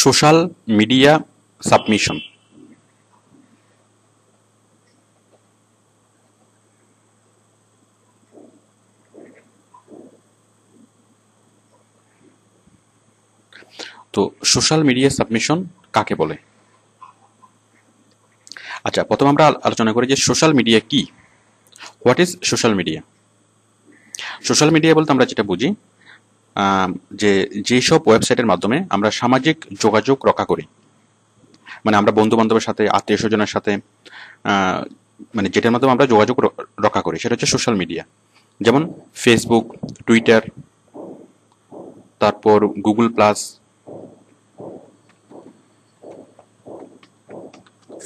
Social media submission. তো social media submission কাকে বলে? আচ্ছা, প্রথম আমরা আলোচনা করি যে সোশ্যাল মিডিয়া কি। What is social media? Social media বলতে আমরা যেটা বুঝি, যে যেসব ওয়েবসাইটের মাধ্যমে আমরা সামাজিক যোগাযোগ রক্ষা করি, মানে আমরা বন্ধু বান্ধবের সাথে, আত্মীয় স্বজনের সাথে, আহ, মানে যেটার মাধ্যমে আমরা যোগাযোগ রক্ষা করি, সেটা হচ্ছে সোশ্যাল মিডিয়া। যেমন ফেসবুক, টুইটার, তারপর গুগল প্লাস,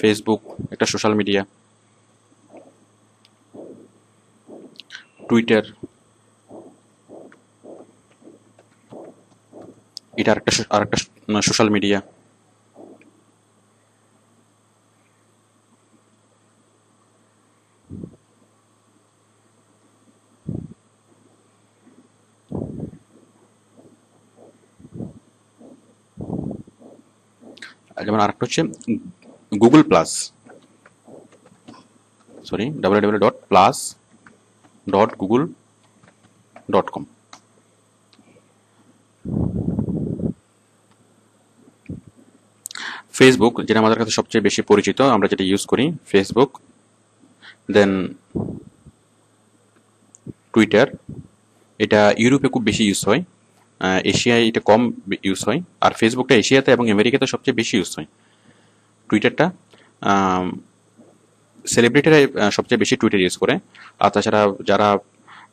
ফেসবুক একটা সোশ্যাল মিডিয়া, টুইটার এটা আরেকটা সোশ্যাল মিডিয়া। যেমন আরেকটা হচ্ছে Google plus, sorry, www.plus.google.com। Facebook যেটা আমাদের কাছে সবচেয়ে বেশি পরিচিত, আমরা যেটা ইউজ করি, ফেসবুক, দেন টুইটার, এটা ইউরোপে খুব বেশি ইউজ হয়, এশিয়ায় এটা কম ইউজ হয়। আর ফেসবুকটা এশিয়াতে এবং আমেরিকাতে সবচেয়ে বেশি ইউজ হয়। টুইটারটা সেলিব্রিটিরা সবচেয়ে বেশি টুইটার ইউজ করে। আর তাছাড়া যারা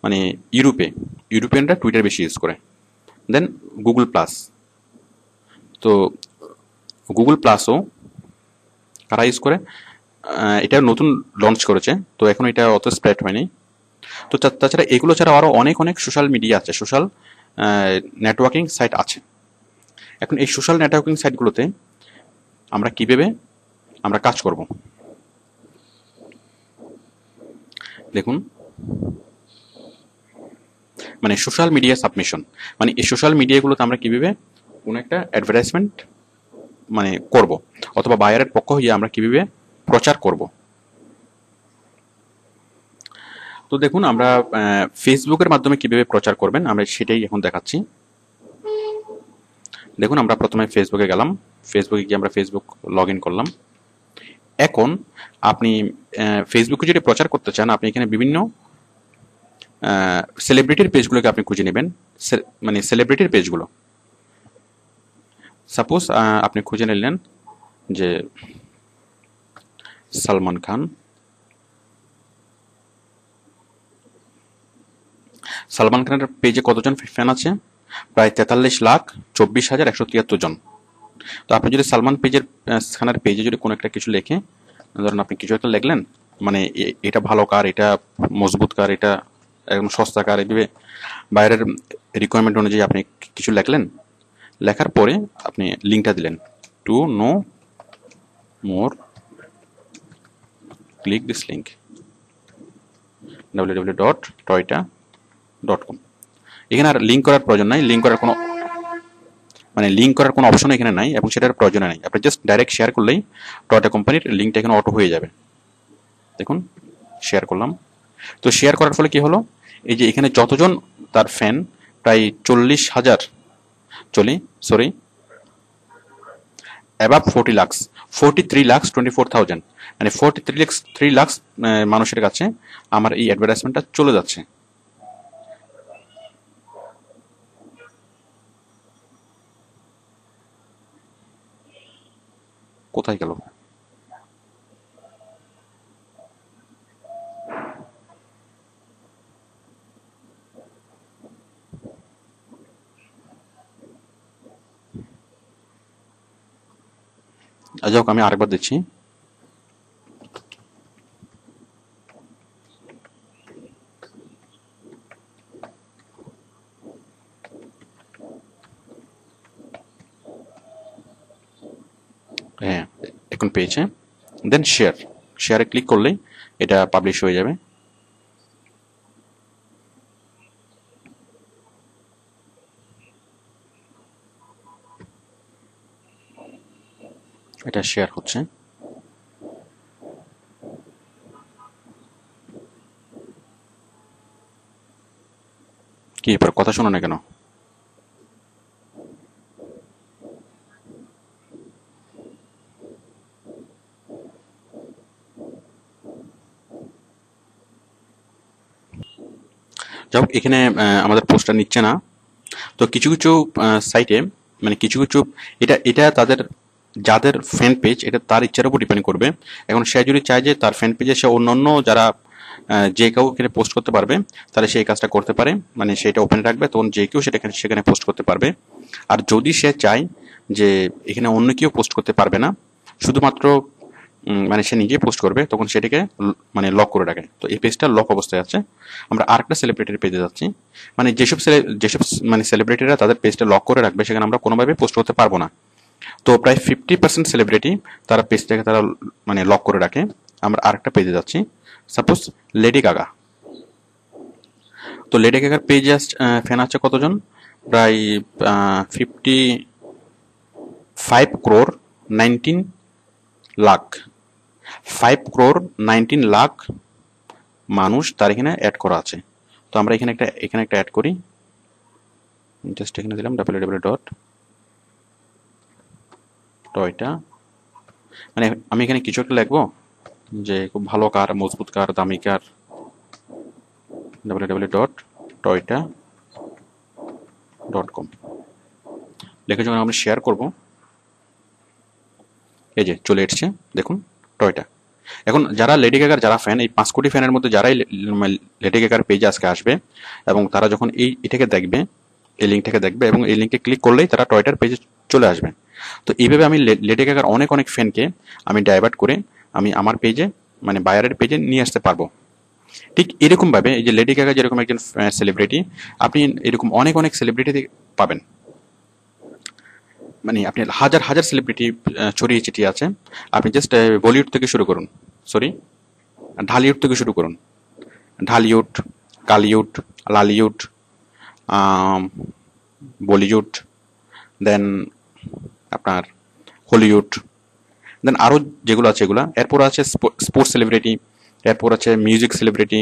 মানে ইউরোপিয়ানরা টুইটার বেশি ইউজ করে। দেন গুগল প্লাস। তো গুগল প্লাসও কারা ইউজ করে? এটা নতুন লঞ্চ করেছে, তো এখন এটা অত স্প্রেড হয়নি। তো তাছাড়া এগুলো ছাড়া আরো অনেক অনেক সোশ্যাল মিডিয়া আছে, সোশ্যাল নেটওয়ার্কিং সাইট আছে। এখন এই সোশ্যাল নেটওয়ার্কিং সাইটগুলোতে আমরা কিভাবে আমরা কাজ করব? দেখুন, মানে সোশ্যাল মিডিয়া সাবমিশন, মানে এই সোশ্যাল মিডিয়াগুলোতে আমরা কিভাবে কোনো একটা অ্যাডভার্টাইজমেন্ট মানে করব, অথবা বায়ারের পক্ষ হয়ে আমরা কিভাবে প্রচার করব। তো দেখুন, আমরা ফেসবুকের মাধ্যমে কিভাবে প্রচার করবেন আমরা সেটাই এখন দেখাচ্ছি। দেখুন, আমরা প্রথমে ফেসবুকে গেলাম, ফেসবুকে গিয়ে আমরা ফেসবুক লগ ইন করলাম। এখন আপনি ফেসবুকে যদি প্রচার করতে চান, আপনি এখানে বিভিন্ন সেলিব্রিটির পেজগুলোকে আপনি খুঁজে নেবেন, মানে সেলিব্রিটির পেজগুলো। সাপোজ আপনি খুঁজে নিলেন যে সালমান খান। সালমান খানের পেজে কতজন ফ্যান আছে? প্রায় 43,24,173 জন। তো আপনি যদি সালমান খানের পেজে যদি কোনো একটা কিছু লেখে, ধরুন আপনি কিছু একটা লিখলেন, মানে এটা ভালো কার, এটা মজবুত কার, এটা একদম সস্তা কার, এইভাবে বাইরের রিকোয়ারমেন্ট অনুযায়ী আপনি কিছু লিখলেন। লেখার পরে আপনি লিঙ্কটা দিলেন, to know more click this link www.toyota.com। এখানে আর লিঙ্ক করার প্রয়োজন নাই, লিঙ্ক করার কোনো অপশন এখানে নাই, এবং সেটার প্রয়োজন নাই। আপনি জাস্ট ডাইরেক্ট শেয়ার করলেই টয়োটা কোম্পানির লিঙ্কটা এখানে অটো হয়ে যাবে। দেখুন, শেয়ার করলাম। তো শেয়ার করার ফলে কি হলো, এই যে এখানে যতজন তার ফ্যান, প্রায় 40,000, সরি, অ্যাবাভ 40 লাখ, 43,24,000, মানে 43 লাখ মানুষের কাছে আমার এই অ্যাডভার্টাইজমেন্টটা চলে যাচ্ছে। কোথায় গেল? যাই হোক, আমি আরেকবার দিচ্ছি। হ্যাঁ, এখন পেয়েছে। দেন শেয়ারে ক্লিক করলেই এটা পাবলিশ হয়ে যাবে। এটা শেয়ার হচ্ছে। কি ব্যাপার, কথা শোনো না কেন? যাই হোক, এখানে আমাদের পোস্টটা নিচ্ছে না। তো কিছু কিছু সাইটে, মানে কিছু কিছু, এটা এটা তাদের যাদের ফ্যান পেজ, এটা তার ইচ্ছার উপর ডিপেন্ড করবে। এখন সে যদি চায় যে তার ফ্যান পেজে সে অন্যান্য যারা যে কেউ এখানে পোস্ট করতে পারবে, তাহলে সে এই কাজটা করতে পারে, মানে সেটা ওপেন রাখবে, তখন যে কেউ সেটা সেখানে পোস্ট করতে পারবে। আর যদি সে চায় যে এখানে অন্য কেউ পোস্ট করতে পারবে না, শুধুমাত্র মানে সে নিজেই পোস্ট করবে, তখন সেটাকে মানে লক করে রাখে। তো এই পেজটা লক অবস্থায় আছে। আমরা আরেকটা সেলিব্রিটির পেজে যাচ্ছি। মানে যেসব মানে সেলিব্রিটিরা তাদের পেজটা লক করে রাখবে, সেখানে আমরা কোনোভাবে পোস্ট করতে পারবো না। তো প্রায় 50% সেলিব্রিটি তারা পেজটাকে তারা মানে লক করে রাখে। আমরা আরেকটা পেজে যাচ্ছি। Suppose lady Gaga. তো লেডি গাগার পেজে ফ্যান আছে কতজন? প্রায় 55 crore 19 lakh। 5 crore 19 lakh মানুষ তার এখানে অ্যাড করা আছে। তো আমরা এখানে একটা অ্যাড করি। জাস্ট এখানে দিলাম www.toyota। মানে আমি এখানে কিছু একটা লিখবো যে খুব ভালো কার, মজবুত কার, দামি কার, www.toyota.com লিখে যখন আমরা শেয়ার করব, এই যে চলে এসছে, দেখুন টয়টা। এখন যারা লেডি গাগার যারা ফ্যান, এই 5 কোটি ফ্যানের মধ্যে যারাই লেডি গাগার পেজে আজকে আসবে, এবং তারা যখন এটাকে দেখবে, এই লিঙ্কটাকে দেখবে, এবং এই লিঙ্কে ক্লিক করলেই তারা টয়টার পেজে চলে আসবে। তো এইভাবে আমি লেডি গাগার অনেক অনেক ফ্যানকে আমি ডাইভার্ট করে আমি আমার পেজে, মানে বায়ারের পেজে নিয়ে আসতে পারবো। ঠিক এরকম ভাবে এই যে লেডি গাগা যেরকম একজন সেলিব্রিটি, আপনি এরকম অনেক অনেক সেলিব্রিটি পাবেন। মানে আপনি হাজার হাজার সেলিব্রিটি ছড়িয়ে ছিটিয়ে আছে। আপনি জাস্ট বলিউড থেকে শুরু করুন, সরি ঢালিউড থেকে শুরু করুন। ঢালিউড, কালিউড, লালিউড, বলিউড, দেন আপনার হলিউড, দেন আরও যেগুলো আছে এগুলা। এরপর আছে স্পোর্টস সেলিব্রিটি, এরপর আছে মিউজিক সেলিব্রিটি,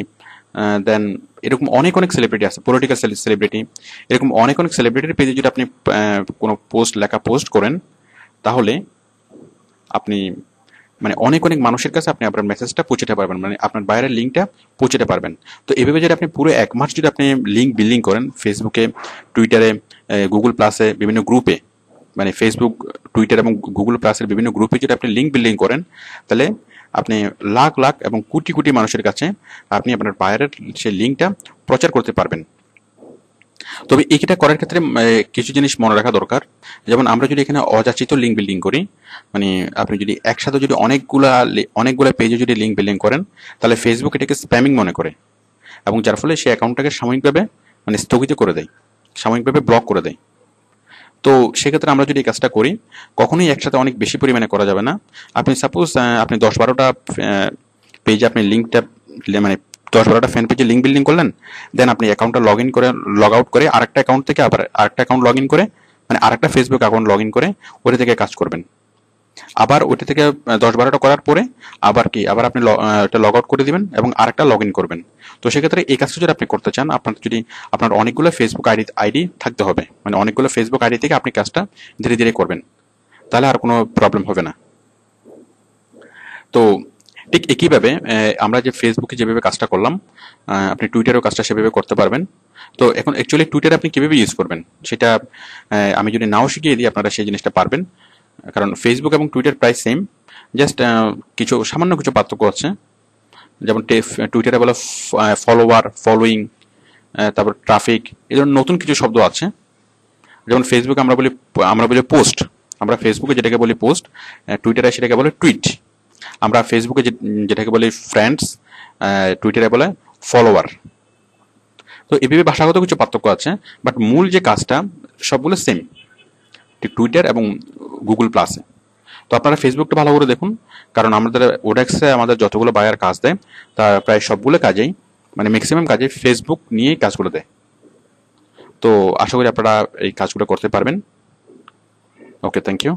দেন এরকম অনেক অনেক সেলিব্রিটি আছে, পলিটিক্যাল সেলিব্রিটি। এরকম অনেক অনেক সেলিব্রিটির পেজে যদি আপনি কোনো লেখা পোস্ট করেন, তাহলে আপনি মানে অনেক অনেক মানুষের কাছে আপনি আপনার মেসেজটা পৌঁছাতে পারবেন, মানে আপনার বাইরের লিঙ্কটা পৌঁছাতে পারবেন। তো এভাবে যদি আপনি পুরো 1 মাস যদি আপনি লিঙ্ক বিল্ডিং করেন, ফেসবুকে, টুইটারে, গুগল প্লাসে, বিভিন্ন গ্রুপে, মানে ফেসবুক, টুইটার এবং গুগল প্লাসের বিভিন্ন গ্রুপে যদি আপনি লিঙ্ক বিল্ডিং করেন, তাহলে আপনি লাখ লাখ এবং কোটি কোটি মানুষের কাছে আপনি আপনার বাইরের সেই লিঙ্কটা প্রচার করতে পারবেন। তবে এইটা করার ক্ষেত্রে কিছু জিনিস মনে রাখা দরকার। যেমন আমরা যদি এখানে অযাচিত লিঙ্ক বিল্ডিং করি, মানে আপনি যদি একসাথে যদি অনেকগুলা পেজে যদি লিঙ্ক বিল্ডিং করেন, তাহলে ফেসবুক এটাকে স্প্যামিং মনে করে, এবং যার ফলে সেই অ্যাকাউন্টটাকে সাময়িকভাবে মানে স্থগিত করে দেয়, সাময়িকভাবে ব্লক করে দেয়। তো সেক্ষেত্রে আমরা যদি এই কাজটা করি, কখনোই একসাথে অনেক বেশি পরিমাণে করা যাবে না। আপনি সাপোজ আপনি 10-12টা পেজে আপনি লিঙ্কটা, মানে 10-12টা ফ্যান পেজে লিঙ্ক বিল্ডিং করলেন, দেন আপনি অ্যাকাউন্টটা লগ ইন করে, লগ আউট করে, আরেকটা অ্যাকাউন্ট থেকে আবার আরেকটা অ্যাকাউন্ট লগ ইন করে, মানে আরেকটা ফেসবুক অ্যাকাউন্ট লগ ইন করে ওটা থেকে কাজ করবেন। আবার ওটা থেকে 10-12টা করার পরে আবার আপনি ওটা লগ আউট করে দিবেন এবং আরেকটা লগ ইন করবেন। তো সেক্ষেত্রে এই কাজটা যদি আপনি করতে চান, আপনার অনেকগুলো ফেসবুক আইডি থাকতে হবে, মানে অনেকগুলো ফেসবুক আইডি থেকে আপনি কাজটা ধীরে ধীরে করবেন, তাহলে আর কোনো প্রবলেম হবে না। তো ঠিক একইভাবে আমরা যে ফেসবুকে যেভাবে কাজটা করলাম, আপনি টুইটারেও কাজটা সেভাবে করতে পারবেন। তো এখন অ্যাকচুয়ালি টুইটার আপনি কীভাবে ইউজ করবেন সেটা আমি যদি নাও শিখিয়ে দিই, আপনারা সেই জিনিসটা পারবেন। কারণ ফেসবুক এবং টুইটার প্রায় সেম, জাস্ট সামান্য কিছু পার্থক্য আছে। যেমন টুইটারে বলে ফলোয়ার, ফলোয়িং, তারপর ট্রাফিক, এই ধরনের নতুন কিছু শব্দ আছে। যেমন ফেসবুকে আমরা বলি পোস্ট, আমরা ফেসবুকে যেটাকে বলি পোস্ট, টুইটারে সেটাকে বলে টুইট। আমরা ফেসবুকে যেটাকে বলি ফ্রেন্ডস, টুইটারে বলে ফলোয়ার। তো এভাবে ভাষাগত কিছু পার্থক্য আছে, বাট মূল যে কাজটা সবগুলো সেম, ঠিক টুইটার এবং গুগল প্লাসে। তো আপনারা ফেসবুকটা ভালো করে দেখুন, কারণ আমাদের ওডেক্সে আমাদের যতগুলো বায়ার কাজ দেয়, তার প্রায় সবগুলো কাজেই, মানে ম্যাক্সিমাম কাজে ফেসবুক নিয়েই কাজগুলো দেয়। তো আশা করি আপনারা এই কাজগুলো করতে পারবেন। ওকে, থ্যাংক ইউ।